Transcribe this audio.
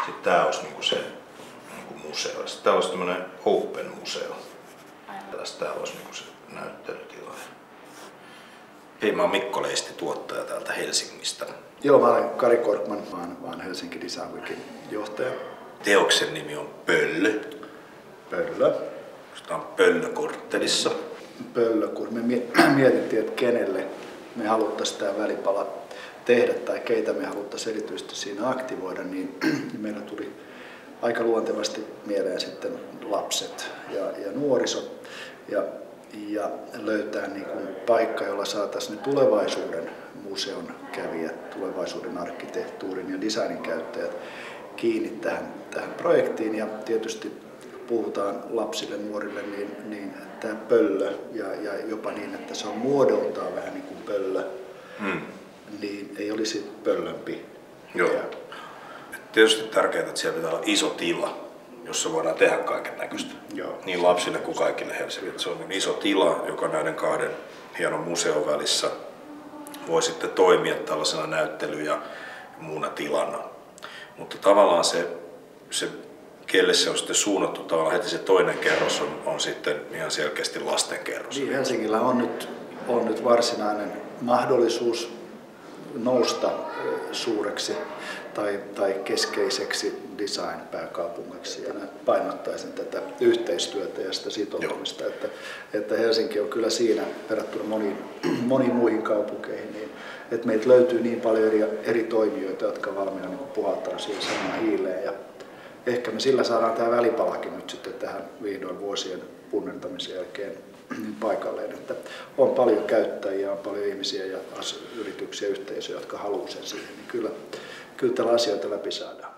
Sitten tää olisi niinku se niinku museo. Sitten täällä olisi tämmönen open museo. Täällä olisi niinku se näyttelytila. Hei, mä oon Mikko Leisti, tuottaja täältä Helsingistä. Joo, mä olen Kari Korkman, vaan Helsinki Design Weekin johtaja. Teoksen nimi on Pöllö. Pöllö. Sitä on Pöllökorttelissa. Pöllö, kun me mietittiin, että kenelle me haluttaisiin tämä välipala tehdä tai keitä me haluttaisiin erityisesti siinä aktivoida, niin meillä tuli aika luontevasti mieleen sitten lapset ja nuoriso ja löytää niin kuin paikka, jolla saataisiin ne tulevaisuuden museon kävijät, tulevaisuuden arkkitehtuurin ja designin käyttäjät kiinni tähän projektiin. Ja tietysti kun puhutaan lapsille, nuorille, niin tämä pöllö ja jopa niin, että se on muodoltaan vähän niin kuin pöllö, niin ei olisi pöllömpi. Joo. Tietysti tärkeää, että siellä pitää olla iso tila, jossa voidaan tehdä kaiken näköistä. Niin lapsille kuin kaikille Helsingille. Se on niin iso tila, joka näiden kahden hienon museon välissä voi sitten toimia tällaisena näyttely- ja muuna tilana. Mutta tavallaan se kelle se on sitten suunnattu, tavallaan heti se toinen kerros on sitten ihan selkeästi lasten kerros. Niin, Helsingillä on nyt varsinainen mahdollisuus nousta suureksi tai keskeiseksi design-pääkaupungiksi, ja painottaisin tätä yhteistyötä ja sitä sitoutumista, että Helsinki on kyllä siinä verrattuna moniin muihin kaupunkeihin, niin, että meiltä löytyy niin paljon eri toimijoita, jotka valmiina niin puhaltaa siihen samaan hiileen, ja ehkä me sillä saadaan tämä välipalakin nyt sitten tähän vihdoin vuosien punnertamisen jälkeen paikalleen, että on paljon käyttäjiä, on paljon ihmisiä ja yrityksiä, yhteisöjä, jotka haluaa sen siihen, niin kyllä tällä asioita läpi saadaan.